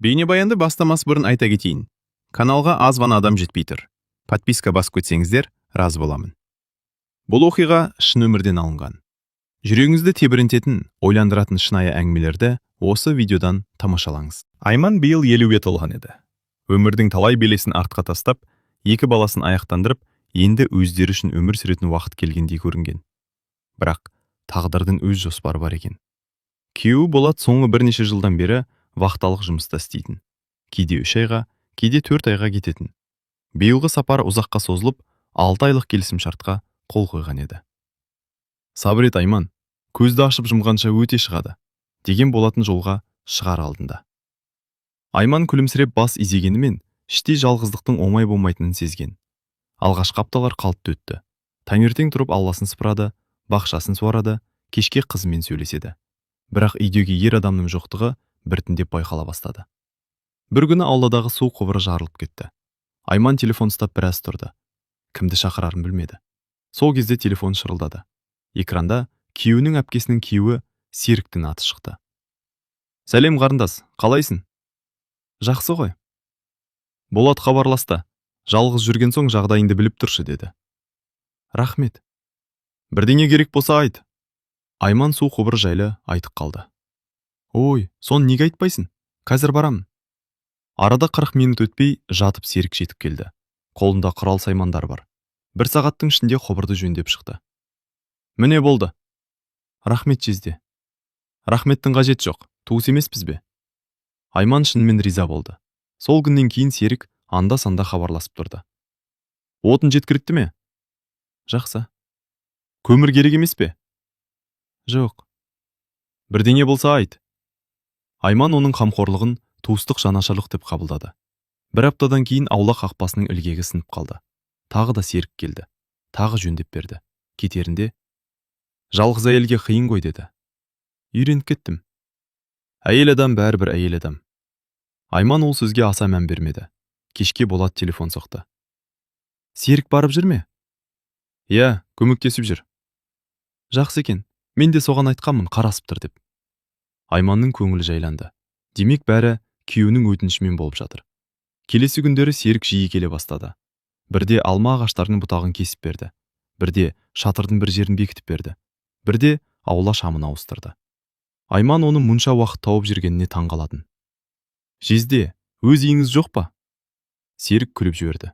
Бейнебаянды бастамас бұрын айта кетейін. Каналға аз ғана адам жетпей тұр. Подписка басып кетсеңіздер, разы боламын. Бұл оқиға шын өмірден алынған. Жүрегіңізді тебірентетін, ойландыратын шынайы әңгімелерді осы видеодан тамашалаңыз. Айман биыл 50-ге толған еді. Өмірдің талай белесін артқа тастап, 2 баласын аяқтандырып, енді өздері үшін өмір сүретін уақыт келгендей көрінген. Бірақ тағдырдың өз жоспары бар екен. Күйеуі Болат соңғы бірнеше жылдан бері вахталық жұмыста істейтін. Кейде 3 айға, кейде 4 айға кететін. Биылғы сапар ұзаққа созылып, 6 айлық келісімшартқа қол қойған еді. Сабыр ет, Айман, көзді ашып жұмғанша өте шығады, деген болатын жолға шығар алдында. Айман күлімсіреп бас изегенімен, іштей жалғыздықтың оңай болмайтынын сезген. Алғашқы апталар қалыпты өтті. Таңертең тұрып Алласын сыпырады, бақшасын суарады, кешке қызымен сөйлеседі. Бірақ үйдегі ер адамның жоқтығы біртіндеп байқала бастады. Бір күні ауладағы су құбыры жарылып кетті. Айман телефон ұстап біраз тұрды. Кімді шақырарын білмеді. Сол кезде телефон шырылдады. Экранда күйеуінің әпкесінің күйеуі Серіктің аты шықты. Сәлем қарындас, қалайсың? Жақсы ғой. Болат хабарласты. Жалғыз жүрген соң жағдайыңды біліп тұршы, деді. Рахмет. Бірдеңе керек болса айт. Айман су құбыры жайлы айтып қалды. Ой, сон неге айтпайсың? Қазір барамын. Арада 40 минут өтпей жатып Серік жетіп келді. Қолында құрал саймандар бар. 1 сағаттың ішінде құбырды жөндеп шықты. Міне болды. Рахмет жезде. Рахметтің қажет жоқ, туыс емеспіз бе? Айман шынымен риза болды. Сол күннен кейін Серік анда-санда хабарласып тұрды. Отын жеткілікті ме? Жақсы. Көмір керек емес пе? Жоқ. Бірдеңе болса айт. Айман оның қамқорлығын туыстық жанашырлық деп қабылдады. 1 аптадан кейін аула қақпасының ілгегі сынып қалды. Тағы да Серік келді. Тағы жөндеп берді. Кетерінде, жалғыз әйелге қиын ғой, деді. Үйреніп кеттім. Әйел адам бәрібір әйел адам. Айман ол сөзге аса мән бермеді. Кешке Болат телефон соқты. Серік барып жүр ме? Иә, көмектесіп жүр. Жақсы екен. Мен де соған айтқанмын, қарасып тұр деп. Айманның көңілі жайланды. Демек бәрі күйеуінің өтінішімен болып жатыр. Келесі күндері Серік жиі келе бастады. Бірде алма ағаштарының бұтағын кесіп берді. Бірде шатырдың бір жерін бекітіп берді. Бірде аула шамын ауыстырды. Айман оны мұнша уақыт тауып жүргеніне таңғалатын. Жезде, өз үйіңіз жоқ па? Серік күліп жіберді.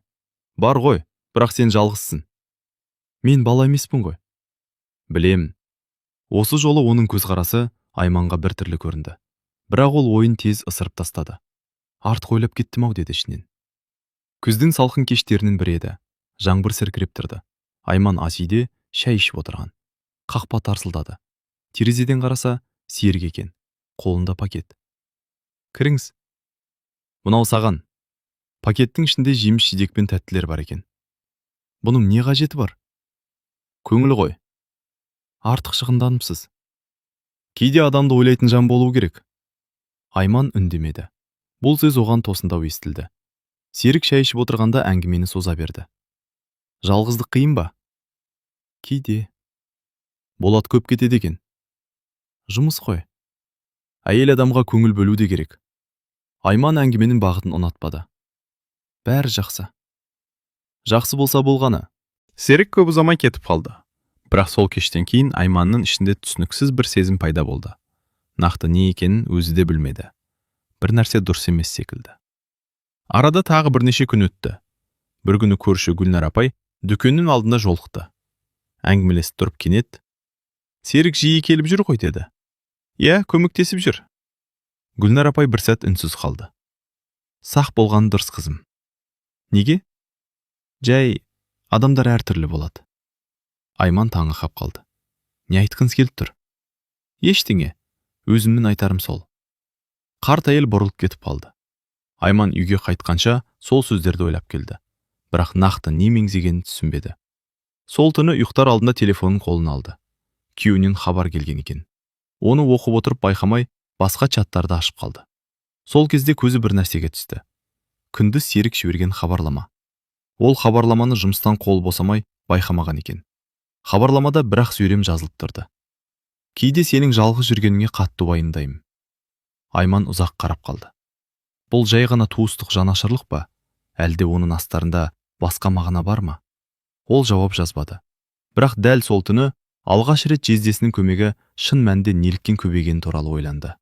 Бар ғой, бірақ сен жалғызсың. Мен бала емеспін ғой. Білем. Осы жолы оның көзқарасы Айманға бір түрлі көрінді. Бірақ ол ойын тез ысырып тастады. Артық ойлап кеттім-ау, деді ішінен. Күздің салқын кештерінің бірі еді. Жаңбыр сіркіреп тұрды. Айман ас үйде шай ішіп отырған. Қақпа тарсылдады. Терезеден қараса, Серік екен. Қолында пакет. Кіріңіз. Мынау саған. Пакеттің ішінде жеміс-жидек пен тәттілер бар екен. Бұның не қажеті бар? Көңіл ғой. Артық шығынданыпсыз. Кейде адамды ойлайтын жан болу керек. Айман үндемеді. Бұл сөз оған тосындау естілді. Серік шай ішіп отырғанда әңгімені соза берді. Жалғыздық қиын ба? Кейде. Болат көп кетеді екен. Жұмыс қой. Әйел адамға көңіл бөлу де керек. Айман әңгіменің бағытын ұнатпады. Бәрі жақсы. Жақсы болса болғаны. Серік көп ұзамай кетіп қалды. Бірақ сол кештен кейін Айманның ішінде түсініксіз бір сезім пайда болды. Нақты не екенін өзі де білмеді. Бір нәрсе дұрыс емес секілді. Арада тағы бірнеше күн өтті. Бір күні көрші Гүлнар апай дүкеннің алдында жолықты. Әңгімелесіп тұрып кенет, Серік жиі келіп жүр ғой, деді. Иә, көмектесіп жүр. Гүлнар апай бір сәт үнсіз қалды. Сақ болған дұрыс, қызым. Неге? Жай, адамдар әртүрлі болады. Айман таңырқап қалды. Не айтқыңыз келіп тұр? Ештеңе. Өзімнің айтарым сол. Қарт әйел бұрылып кетіп қалды. Айман үйге қайтқанша сол сөздерді ойлап келді. Бірақ нақты не меңзегенін түсінбеді. Сол түні ұйықтар алдында телефонын қолына алды. Күйеуінен хабар келген екен. Оны оқып отырып байқамай, басқа чаттарды ашып қалды. Сол кезде көзі бір нәрсеге түсті. Күндіз Серік жіберген хабарлама. Ол хабарламаны жұмыстан қол босамай байқамаған екен. Хабарламада бір-ақ сөйлем жазылып тұрды. Кейде сенің жалғыз жүргеніңе қатты уайымдаймын. Айман ұзақ қарап қалды. Бұл жай ғана туыстық жанашырлық па? Әлде оның астарында басқа мағына бар ма? Ол жауап жазбады. Бірақ дәл сол түні алғаш рет жездесінің көмегі шын мәнінде неліктен көбейгені туралы ойланды.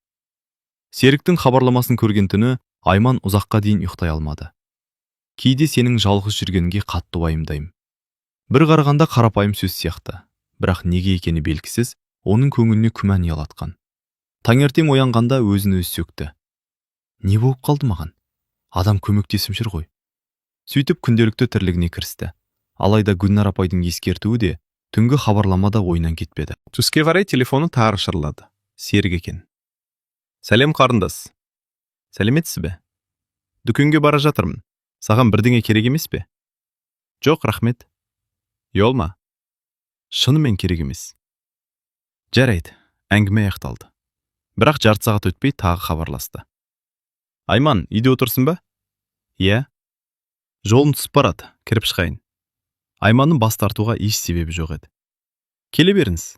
Серіктің хабарламасын көрген түні Айман ұзаққа дейін ұйықтай алмады. Кейде сенің жалғыз жүргеніңе қатты уайымдаймын. Бір қарағанда қарапайым сөз сияқты, бірақ неге екені белгісіз, оның көңіліне күмән ұялатқан. Таңертең оянғанда өзін өзі сөкті. Не болып қалды маған? Адам көмектесіп жүр ғой. Сөйтіп күнделікті тірлігіне кірісті. Алайда Гүлнар апайдың ескертуі де түнгі хабарламада ойынан кетпеді. Түске қарай телефоны тағы шырылдады. Серік екен. Сәлем қарындас. Сәлеметсіз бе? Дүкенге бара жатырмын. Саған бірдеңе керек емес пе? Жоқ, рахмет. Йол ма? Шынымен керек емес. Жарайды, әңгіме аяқталды. Бірақ жарты сағат өтпей тағы хабарласты. Айман, үйде отырсың ба? Иә. Жолым түсіп барады, кіріп шығайын. Айманның бас тартуға еш себебі жоқ еді. Келе беріңіз.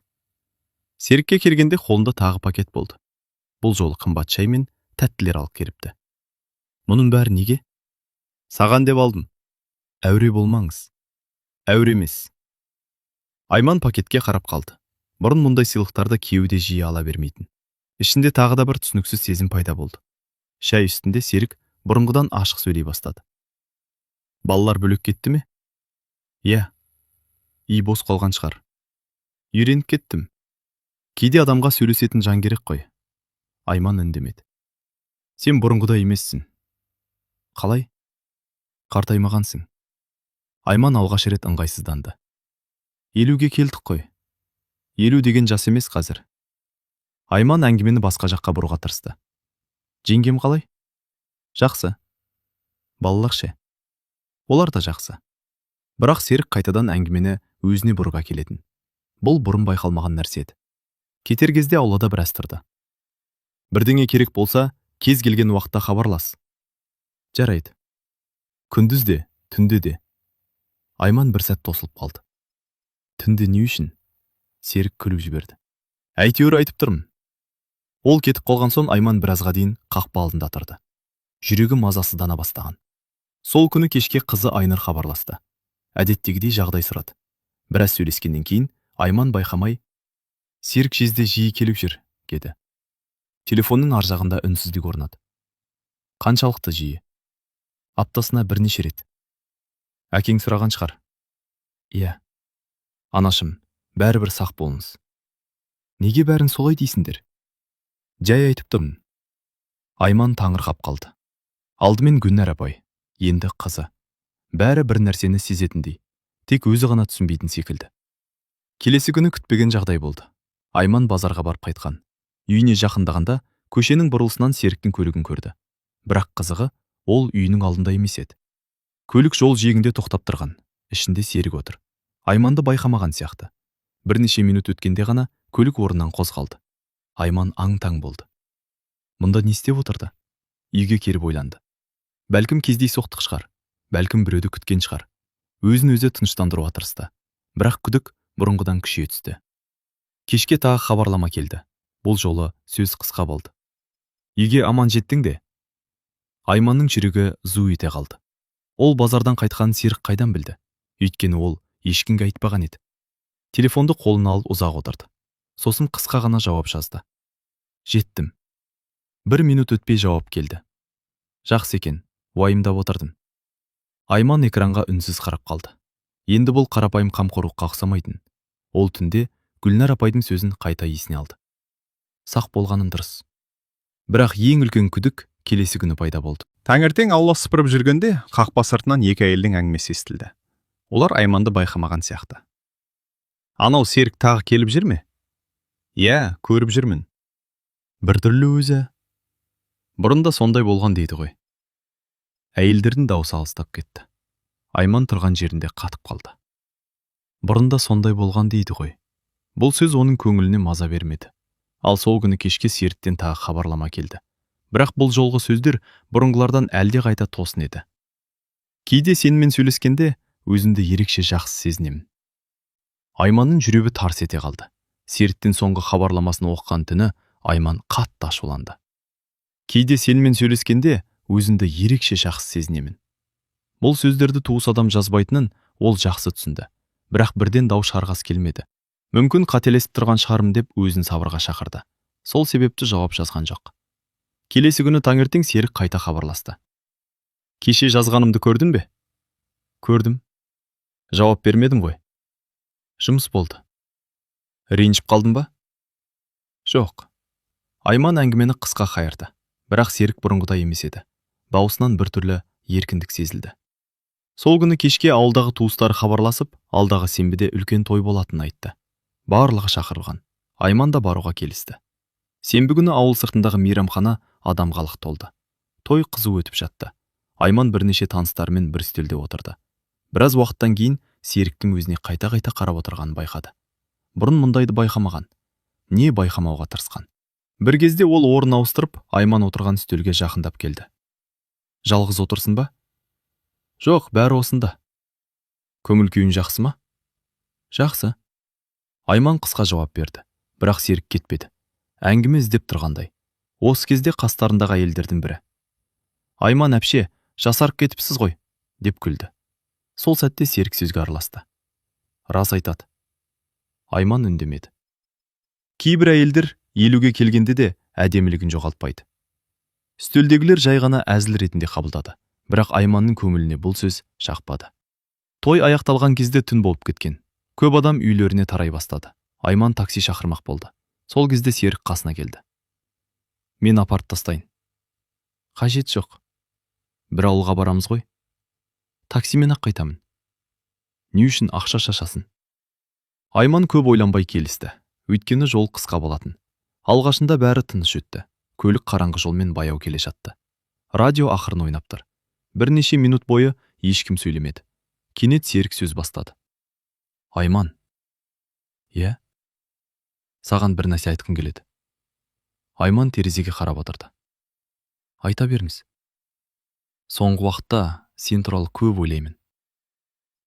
Серікке келгенде қолында тағы пакет болды. Бұл жолы қымбат шай мен тәттілер алып келіпті. Мұның бәрі неге? Саған деп алдым. Әуре болмаңыз. Әуре емес. Айман пакетке қарап қалды. Бұрын мұндай сыйлықтарды күйеуі жиі ала бермейтін. Ішінде тағы да бір түсініксіз сезім пайда болды. Шай үстінде Серік бұрынғыдан ашық сөйлей бастады. Балалар бөлек кетті ме? Иә. Үй бос қалған шығар. Үйреніп кеттім. Кейде адамға сөйлесетін жан керек қой. Айман үндемеді. Сен бұрынғыдай емессің. Қалай? Қартаймағансың. Айман алғаш рет ыңғайсызданды. 50-ге келдік қой. 50 деген жас емес қазір. Айман әңгімені басқа жаққа бұруға тырысты. Жеңгем қалай? Жақсы. Балалар ше? Олар да жақсы. Бірақ Серік қайтадан әңгімені өзіне бұруға келетін. Бұл бұрын байқалмаған нәрсе еді. Кетер кезде аулада біраз тұрды. Бірдеңе керек болса, кез келген уақытта хабарлас. Жарайды. Күндіз де, түнде де. Айман бір сәт тосылып қалды. Түнде не үшін? Серік күліп жіберді. Әйтеуір айтып тұрмын. Ол кетіп қалған соң Айман біразға дейін қақпа алдында тұрды. Жүрегі мазасыздана бастаған. Сол күні кешке қызы Айнұр хабарласты. Әдеттегідей жағдай сұрады. Біраз сөйлескеннен кейін Айман байқамай, Серік жезде жиі келіп жүр, деді. Телефонның ар жағында үнсіздік орнады. Қаншалықты жиі? Аптасына бірнеше рет. Әкең сұраған шығар. Иә. Анашым, бәрібір сақ болыңыз. Неге бәрін солай дейсіңдер? Жай айтып тұрмын. Айман таңырқап қалды. Алдымен Гүлнар апай, енді қызы. Бәрі бір нәрсені сезетіндей, тек өзі ғана түсінбейтін секілді. Келесі күні күтпеген жағдай болды. Айман базарға барып қайтқан. Үйіне жақындағанда көшенің бұрылысынан Серіктің көлігін көрді. Бірақ қызығы, ол үйінің алдында емес еді. Көлік жол жиегінде тоқтап тұрған. Ішінде Серік отыр. Айманды байқамаған сияқты. Бірнеше минут өткенде ғана көлік орнынан қозғалды. Айман аң-таң болды. Мұнда не істеп отырды? Үйге келіп ойланды. Бәлкім кездейсоқтық шығар. Бәлкім біреуді күткен шығар. Өзін өзі тыныштандыруға тырысты. Бірақ күдік бұрынғыдан күшейе түсті. Кешке тағы хабарлама келді. Бұл жолы сөз қысқа болды. Үйге аман жеттің де? Айманның жүрегі зу ете қалды. Ол базардан қайтқан Серік қайдан білді? Өйткені ол ешкімге айтпаған еді. Телефонды қолына алып ұзақ отырды. Сосын қысқа ғана жауап жазды. Жеттім. 1 минут өтпей жауап келді. Жақсы екен, уайымдап отырдым. Айман экранға үнсіз қарап қалды. Енді бұл қарапайым қамқорлыққа ұқсамайтын. Ол түнде Гүлнар апайдың сөзін қайта есіне алды. Сақ болғаның дұрыс. Бірақ ең үлкен күдік келесі күні пайда болды. Таңертең аула сыпырып жүргенде қақпа сыртынан екі әйелдің әңгімесі естілді. Олар Айманды байқамаған сияқты. Анау Серік тағы келіп жүр ме? Иә, көріп жүрмін. Біртүрлі өзі. Бұрында сондай болған дейді ғой. Әйелдердің дауысы алыстап кетті. Айман тұрған жерінде қатып қалды. Бұрында сондай болған дейді ғой. Бұл сөз оның көңіліне маза бермеді. Ал сол күні кешке Серіктен тағы хабарлама келді. Бірақ бұл жолғы сөздер бұрынғылардан әлде қайта тосын еді. Кейде сенімен сөйлескенде өзімді ерекше жақсы сезінемін. Айманның жүрегі тарс ете қалды. Серіктен соңғы хабарламасын оқыған түні Айман қатты ашуланды. Кейде сенімен сөйлескенде өзінді ерекше жақсы сезінемін. Бұл сөздерді туыс адам жазбайтынын ол жақсы түсінді. Бірақ бірден дау шығарғысы келмеді. Мүмкін қателесіп тұрған шығармын деп өзін сабырға шақырды. Сол себепті жауап жазған жоқ. Келесі күні таңертең Серік қайта хабарласты. Кеше жазғанымды көрдің бе? Көрдім. Жауап бермедің ғой. Жұмыс болды. Ренжіп қалдың ба? Жоқ. Айман әңгімені қысқа қайырды. Бірақ Серік бұрынғыдай емес еді. Даусынан біртүрлі еркіндік сезілді. Сол күні кешке ауылдағы туыстары хабарласып, алдағы сенбіде үлкен той болатынын айтты. Барлығы шақырылған. Айман да баруға келісті. Сенбі күні ауыл сыртындағы мейрамхана адамға лық толды. Той қызу өтіп жатты. Айман бірнеше таныстарымен бір үстелде отырды. Біраз уақыттан кейін Серіктің өзіне қайта-қайта қарап отырғанын байқады. Бұрын мұндайды байқамаған. Не байқамауға тырысқан. Бір кезде ол орын ауыстырып, Айман отырған үстелге жақындап келді. Жалғыз отырсын ба? Жоқ, бәрі осында. Көңіл күйің жақсы ма? Жақсы. Айман қысқа жауап берді. Бірақ Серік кетпеді. Әңгіме іздеп тұрғандай. Осы кезде қастарындағы әйелдердің бірі. Айман әпше, жасарып кетіпсіз ғой, деп күлді. Сол сәтте Серік сөзге араласты. Рас айтады. Айман үндемеді. Кейбір әйелдер 50-ге келгенде де әдемілігін жоғалтпайды. Үстелдегілер жай ғана әзіл ретінде қабылдады. Бірақ Айманның көңіліне бұл сөз жақпады. Той аяқталған кезде түн болып кеткен. Көп адам үйлеріне тарай бастады. Айман такси шақырмақ болды. Сол кезде Серік қасына келді. Мен апарып тастайын. Қажет жоқ. Бір ауылға барамыз ғой. Таксимен ақ қайтамын. Не үшін ақша шашасын? Айман көп ойланбай келісті. Өйткені жол қысқа болатын. Алғашында бәрі тыныш өтті. Көлік қараңғы жолмен баяу келе жатты. Радио ақырын ойнап тұр. Бірнеше минут бойы ешкім сөйлемеді. Кенет Серік сөз бастады. Айман. Иә? Саған бір нәрсе айтқым келеді. Айман терезеге қарап отырды. Айта беріңіз. Соңғы уақытта сен туралы көп ойлаймын.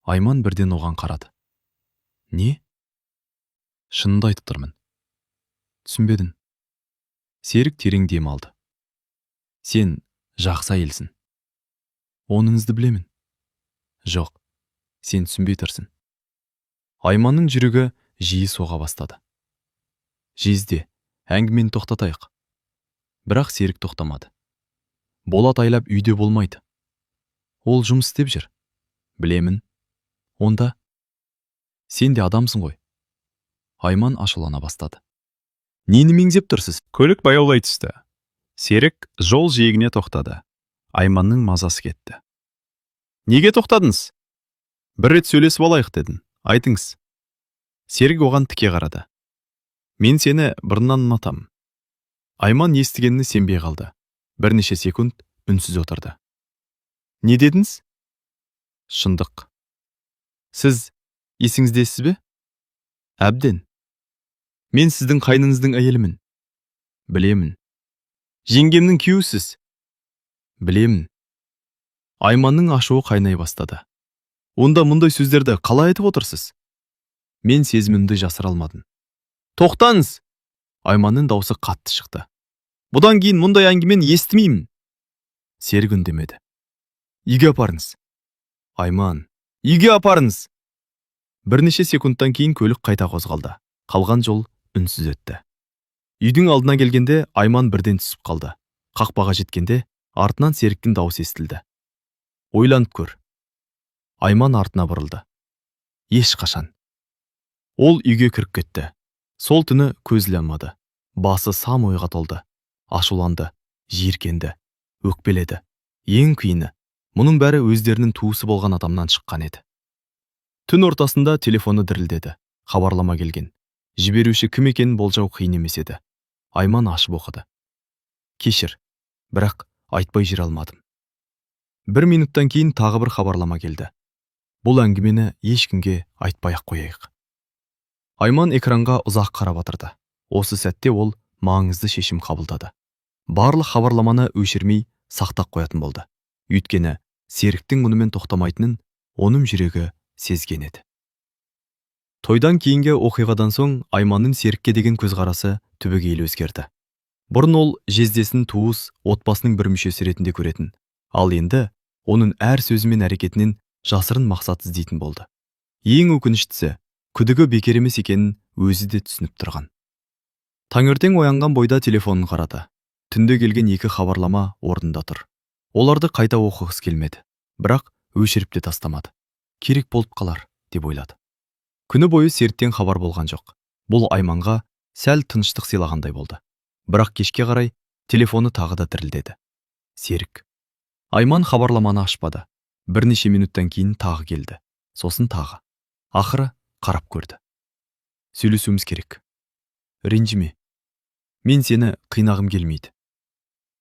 Айман бірден оған қарады. Не? Шынымды айтып тұрмын. Түсінбедім. Серік терең дем алды. Сен жақсы әйелсің. Оныңызды білемін. Жоқ, сен түсінбей тұрсың. Айманның жүрегі жиі соға бастады. Жезде, әңгімені тоқтатайық. Бірақ Серік тоқтамады. Болат айлап үйде болмайды. Ол жұмыс істеп жүр. Білемін. Онда сен де адамсың ғой. Айман ашулана бастады. Нені меңзеп тұрсыз? Көлік баяулай түсті. Серік жол жиегіне тоқтады. Айманның мазасы кетті. Неге тоқтадыңыз? Бір рет сөйлесіп алайық дедім. Айтыңыз. Серік оған тіке қарады. Мен сені бұрыннан ұнатамын. Айман естігеніне сенбей қалды. Бірнеше секунд үнсіз отырды. Не дедіңіз? Шындық. Сіз есіңіздесіз бе? Әбден. Мен сіздің қайныңыздың әйелімін. Білемін. Жеңгемнің күйеусіз. Білемін. Айманның ашуы қайнай бастады. Онда мұндай сөздерді қалай айтып отырсыз? Мен сезімімді жасыра алмадым. Тоқтаңыз! Айманның даусы қатты шықты. Бұдан кейін мұндай әңгімені естімеймін. Серік үндемеді. Үйге апарыңыз. Айман, үйге апарыңыз. Бірнеше секундтан кейін көлік қайта қозғалды. Қалған жол үнсіз өтті. Үйдің алдына келгенде Айман бірден түсіп қалды. Қақпаға жеткенде артынан Серіктің даусы естілді. Ойланып көр. Айман артына бұрылды. Ешқашан. Ол үйге кіріп кетті. Сол түні көз іле алмады. Басы сан ойға толды. Ашуланды, жиіркенді, өкпеледі. Ең қиыны, мұның бәрі өздерінің туысы болған адамнан шыққан еді. Түн ортасында телефоны дірілдеді. Хабарлама келген. Жіберуші кім екенін болжау қиын емес еді. Айман ашып оқыды. Кешір, бірақ айтпай жүре алмадым. Бір минуттан кейін тағы бір хабарлама келді. Бұл әңгімені ешкімге айтпай-ақ қояйық. Айман экранға ұзақ қарап отырды. Осы сәтте ол маңызды шешім қабылдады. Барлық хабарламаны өшірмей сақтап қоятын болды. Өйткені Серіктің мұнымен тоқтамайтынын оның жүрегі сезген еді. Тойдан кейінгі оқиғадан соң Айманның Серікке деген көзқарасы түбегейлі өзгерді. Бұрын ол жездесін туыс, отбасының бір мүшесі ретінде көретін, ал енді оның әр сөзі мен әрекетінен жасырын мақсат іздейтін болды. Ең өкініштісі, күдігі бекер емес екенін өзі де түсініп тұрған. Таңертең оянған бойда телефонын қарады. Түнде келген 2 хабарлама орнында тұр. Оларды қайта оқығысы келмеді, бірақ өшіріп те тастамады. Керек болып қалар, деп ойлады. Күні бойы Серіктен хабар болған жоқ. Бұл Айманға сәл тыныштық сыйлағандай болды. Бірақ кешке қарай телефоны тағы да дірілдеді. Серік. Айман хабарламаны ашпады. Бірнеше минуттан кейін тағы келді. Сосын тағы. Ақыры қарап көрді. Сөйлесуіміз керек. Ренжіме. Мен сені қинағым келмейді.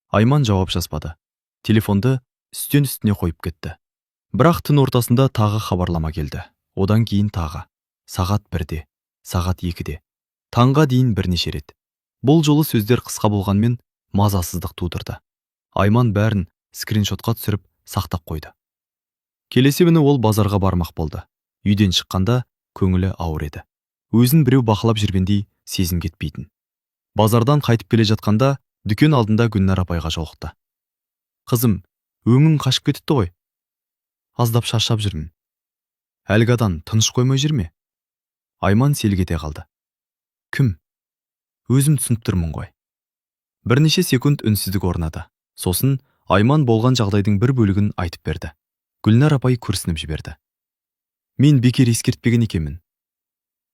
Айман жауап жазбады. Телефонды үстен үстіне қойып кетті. Бірақ түн ортасында тағы хабарлама келді. Одан кейін тағы. Сағат 1-де, сағат 2-де. Таңға дейін бірнеше рет. Бұл жолы сөздер қысқа болғанмен мазасыздық тудырды. Айман бәрін скриншотқа түсіріп сақтап қойды. Келесі күні ол базарға бармақ болды. Үйден шыққанда көңілі ауыр еді. Өзін біреу бақылап жүргендей сезім кетпейтін. Базардан қайтып келе жатқанда дүкен алдында Гүлнар апайға жолықты. Қызым, өңің қашып кетіпті ғой. Аздап шаршап жүрмін. Әлгадан тыныш қоймай жүрме? Айман селк ете қалды. Кім? Өзім түсініп тұрмын ғой. Бірнеше секунд үнсіздік орнады. Сосын Айман болған жағдайдың бір бөлігін айтып берді. Гүлнар апай күрсініп жіберді. Мен бекер ескертпеген екенмін.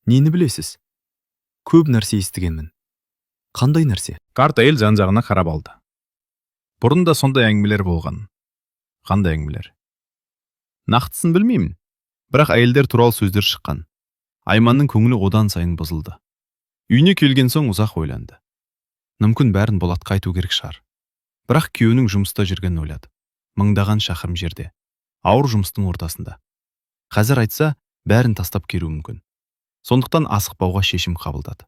Нені білесіз? Көп нәрсе естігенмін. Қандай нәрсе? Қарт әйел жан-жағына қарап алды. Бұрын да сондай әңгімелер болған. Қандай әңгімелер? Нақтысын білмеймін. Бірақ әйелдер туралы сөздер шыққан. Айманның көңілі одан сайын бұзылды. Үйіне келген соң ұзақ ойланды. Мүмкін бәрін Болатқа айту керек шығар. Бірақ күйеуінің жұмыста жүргенін ойлады. Мыңдаған шақырым жерде, ауыр жұмыстың ортасында. Қазір айтса, бәрін тастап келуі мүмкін. Сондықтан асықпауға шешім қабылдады.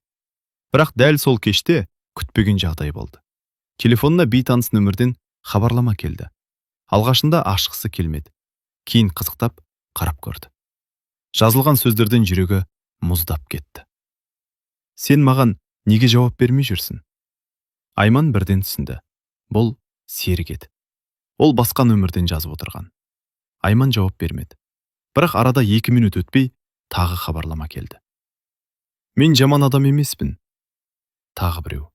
Бірақ дәл сол кеште күтпеген жағдай болды. Телефонына бейтаныс нөмірден хабарлама келді. Алғашында ашқысы келмеді. Кейін қызықтап қарап көрді. Жазылған сөздерден жүрегі мұздап кетті. Сен маған неге жауап бермей жүрсің? Айман бірден түсінді. Бұл Серік еді. Ол басқа нөмірден жазып отырған. Айман жауап бермеді. Бірақ арада 2 минут өтпей тағы хабарлама келді. Мен жаман адам емеспін. Тағы біреу.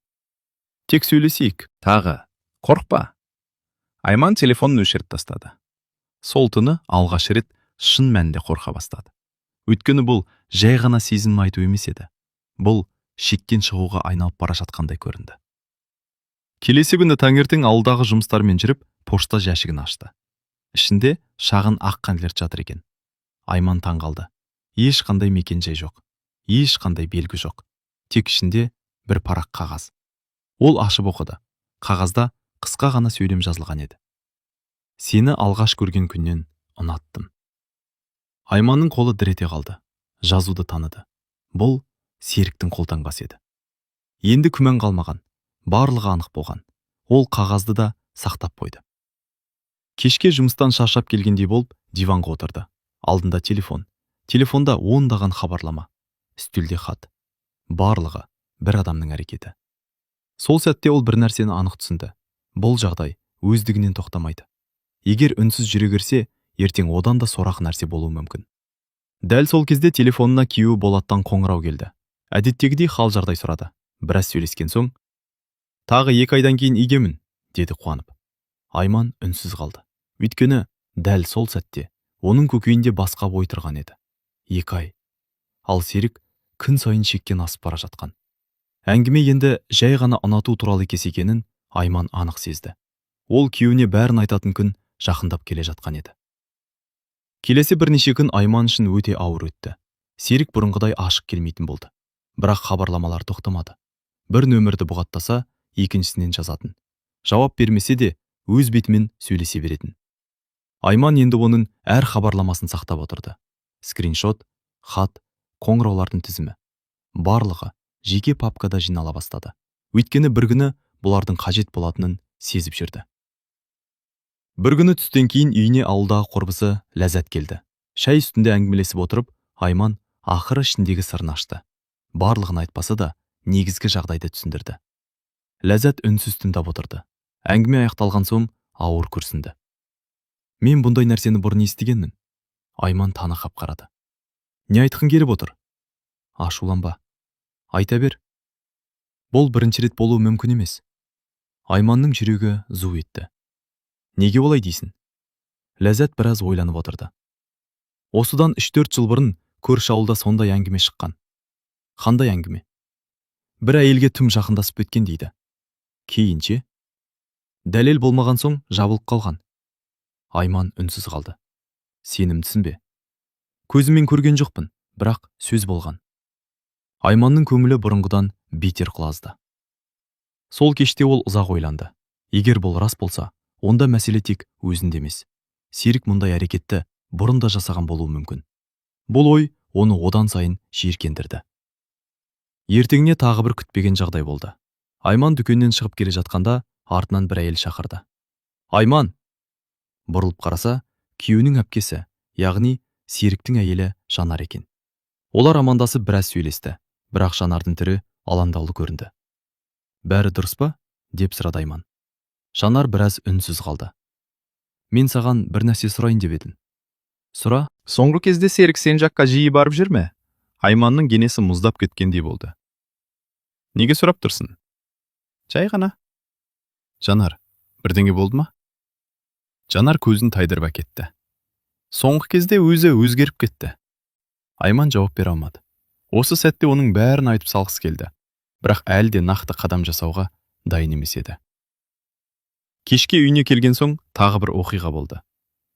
Тек сөйлесейік. Тағы. Қорықпа. Айман телефонын өшіріп тастады. Сол түні алғаш рет шын мәнінде қорқа бастады. Өйткені бұл жай ғана сезім айту емес еді. Бұл шектен шығуға айналып бара жатқандай көрінді. Келесі күні таңертең ауылдағы жұмыстармен жүріп, пошта жәшігін ашты. Ішінде шағын ақ конверт жатыр екен. Айман таңғалды. Ешқандай мекен-жай жоқ. Ешқандай белгі жоқ. Тек ішінде бір парақ қағаз. Ол ашып оқыды. Қағазда қысқа ғана сөйлем жазылған еді. Сені алғаш көрген күннен ұнаттым. Айманның қолы дір ете қалды. Жазуды таныды. Бұл Серіктің қолтаңбасы еді. Енді күмән қалмаған. Барлығы анық болған. Ол қағазды да сақтап қойды. Кешке жұмыстан шаршап келгендей болып диванға отырды. Алдында телефон. Телефонда 10-даған хабарлама. Үстелде хат. Барлығы бір адамның әрекеті. Сол сәтте ол бір нәрсені анық түсінді. Бұл жағдай өздігінен тоқтамайды. Егер үнсіз жүре берсе, ертең одан да сорақ нәрсе болуы мүмкін. Дәл сол кезде телефонына күйеуі Болаттан қоңырау келді. Әдеттегідей хал жағдай сұрады. Біраз сөйлескен соң, тағы 2 айдан кейін үйгемін, деді қуанып. Айман үнсіз қалды. Өйткені дәл сол сәтте оның көкейінде басқа ой тұрған еді. 2 ай. Ал Серік күн сайын шектен асып бара жатқан. Әңгіме енді жай ғана ұнату туралы емес екенін Айман анық сезді. Ол күйеуіне бәрін айтатын күн жақындап келе жатқан еді. Келесі бірнеше күн Айман үшін өте ауыр өтті. Серік бұрынғыдай ашық келмейтін болды. Бірақ хабарламалар тоқтамады. Бір нөмірді бұғаттаса, екіншісінен жазатын. Жауап бермесе де өз бетімен сөйлесе беретін. Айман енді оның әр хабарламасын сақтап отырды. Скриншот, хат, қоңыраулардың тізімі. Барлығы жеке папкада жинала бастады. Өйткені бір күні бұлардың қажет болатынын сезіп жүрді. Бір күні түстен кейін үйіне ауылдағы құрбысы Ләззат келді. Шай үстінде әңгімелесіп отырып, Айман ақыры ішіндегі сырын ашты. Барлығын айтпаса да, негізгі жағдайды түсіндірді. Ләззат үнсіз тыңдап отырды. Әңгіме аяқталған соң ауыр күрсінді. Мен бұндай нәрсені бұрын естігенмін. Айман танығып қарады. Не айтқың келіп отыр? Ашуланба. Айта бер. Бұл бірінші рет болуы мүмкін емес. Айманның жүрегі зу етті. Неге олай дейсің? Ләззат біраз ойланып отырды. Осыдан 3-4 жыл бұрын көрші ауылда сондай әңгіме шыққан. Қандай әңгіме? Бір әйелге тым жақындасып кеткен дейді. Кейінше? Дәлел болмаған соң жабылып қалған. Айман үнсіз қалды. Сенімдісің бе? Көзіммен көрген жоқпын, бірақ сөз болған. Айманның көңілі бұрынғыдан бетер құлазды. Сол кеште ол ұзақ ойланды. Егер бұл рас болса, онда мәселе тек өзінде емес. Серік мұндай әрекетті бұрын да жасаған болуы мүмкін. Бұл ой оны одан сайын жиіркендірді. Ертеңіне тағы бір күтпеген жағдай болды. Айман дүкеннен шығып келе жатқанда артынан бір әйел шақырды. Айман! Бұрылып қараса, күйеуінің әпкесі, яғни Серіктің әйелі Жанар екен. Олар амандасып біраз сөйлесті, бірақ Жанардың түрі алаңдаулы көрінді. Бәрі дұрыс па? Деп сұрады Айман. Жанар біраз үнсіз қалды. Мен саған бір нәрсе сұрайын деп едім. Сұра. Соңғы кезде Серік сен жаққа жиі барып жүр ме? Айманның денесі мұздап кеткендей болды. Неге сұрап тұрсың? Жай ғана. Жанар, бірдеңе болды ма? Жанар көзін тайдырып әкетті. Соңғы кезде өзі өзгеріп кетті. Айман жауап бере алмады. Осы сәтте оның бәрін айтып салғысы келді. Бірақ әлі де нақты қадам жасауға дайын емес еді. Кешке үйіне келген соң тағы бір оқиға болды.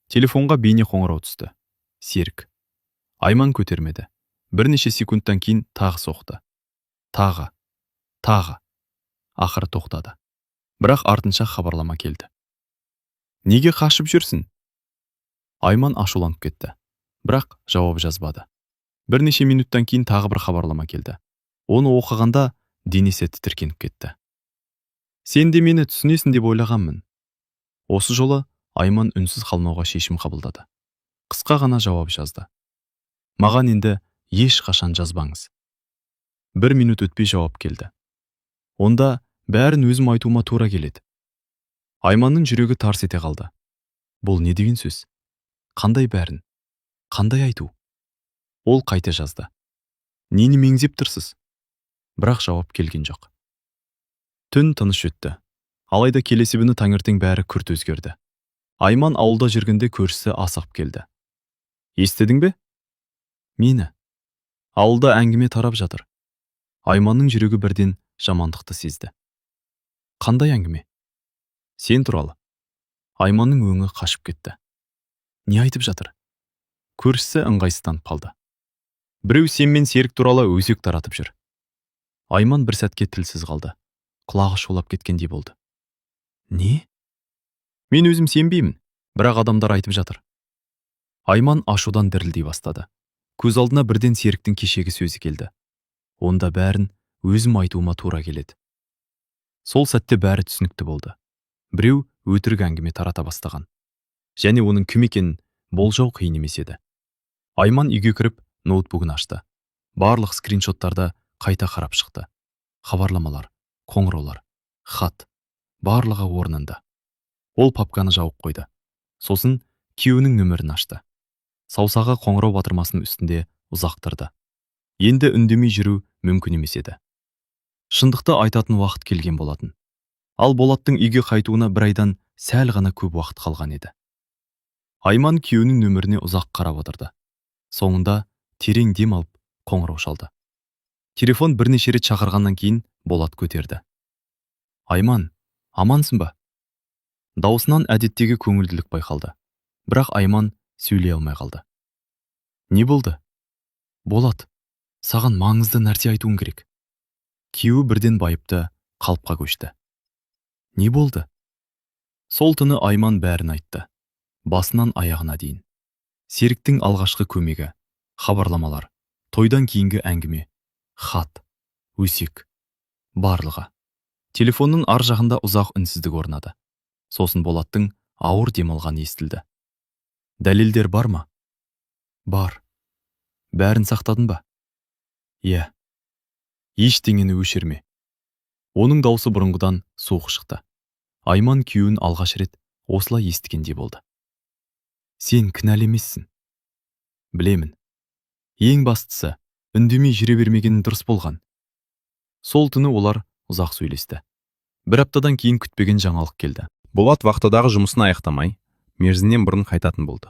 Телефонға бейне қоңырау түсті. Серік. Айман көтермеді. Бірнеше секундтан кейін тағы соқты. Тағы. Ақыры тоқтады. Бірақ артынша хабарлама келді. Неге қашып жүрсің? Айман ашуланып кетті. Бірақ жауап жазбады. Бірнеше минуттан кейін тағы бір хабарлама келді. Оны оқығанда денесі тітіркеніп кетті. Сен де мені түсінесің деп ойлағанмын. Осы жолы Айман үнсіз қалмауға шешім қабылдады. Қысқа ғана жауап жазды. Маған енді еш қашан жазбаңыз. 1 минут өтпей жауап келді. Онда бәрін өзім айтуыма тура келеді. Айманның жүрегі тарс ете қалды. Бұл не деген сөз? Қандай бәрін? Қандай айту? Ол қайта жазды. Нені меңзеп тұрсыз? Бірақ жауап келген жоқ. Түн тыныш өтті. Алайда келесі күні таңертең бәрі күрт өзгерді. Айман ауылда жүргенде көршісі асығып келді. Естідің бе? Мені. Ауылда әңгіме тарап жатыр. Айманның жүрегі бірден жамандықты сезді. Қандай әңгіме? Сен туралы. Айманның өңі қашып кетті. Не айтып жатыр? Көршісі ыңғайсызданып қалды. Біреу сен мен Серік туралы өсек таратып жүр. Айман бір сәтке тілсіз қалды. Құлағы шулап кеткендей болды. Не? Мен өзім сенбеймін, бірақ адамдар айтып жатыр. Айман ашудан дірілдей бастады. Көз алдына бірден Серіктің кешегі сөзі келді. Онда бәрін өзім айтуыма тура келеді. Сол сәтте бәрі түсінікті болды. Біреу өтірік әңгіме тарата бастаған. Және оның кім екенін болжау қиын емес еді. Айман үйге кіріп ноутбугын ашты. Барлық скриншоттарды қайта қарап шықты. Хабарламалар, қоңыраулар, хат, барлығы орнында. Ол папканы жауып қойды. Сосын күйеуінің нөмірін ашты. Саусағы қоңырау батырмасының үстінде ұзақ тұрды. Енді үндемей жүру мүмкін емес еді. Шындықты айтатын уақыт келген болатын. Ал Болаттың үйге қайтуына бір айдан сәл ғана көп уақыт қалған еді. Айман күйеуінің нөміріне ұзақ қарап отырды. Соңында терең дем алып қоңырау шалды. Телефон бірнеше рет шақырғаннан кейін Болат көтерді. Айман, амансың ба? Даусынан әдеттегі көңілділік байқалды. Бірақ Айман сөйлей алмай қалды. Не болды? Болат, саған маңызды нәрсе айтуым керек. Күйеуі бірден байыпты, қалыпқа көшті. Не болды? Сол түні Айман бәрін айтты. Басынан аяғына дейін. Серіктің алғашқы көмегі, хабарламалар, тойдан кейінгі әңгіме, хат, өсек, барлығы. Телефонның ар жағында ұзақ үнсіздік орнады. Сосын Болаттың ауыр демалған естілді. Дәлелдер бар ма? Бар. Бәрін сақтадың ба? Иә. Ештеңені өшірме. Оның даусы бұрынғыдан суық шықты. Айман күйеуін алғаш рет осылай естігендей болды. Сен кінәлі емессің. Білемін. Ең бастысы, үндемей жүре бермегенің дұрыс болған. Сол түні олар ұзақ сөйлесті. Бір аптадан кейін күтпеген жаңалық келді. Болат вахтадағы жұмысын аяқтамай, мерзімнен бұрын қайтатын болды.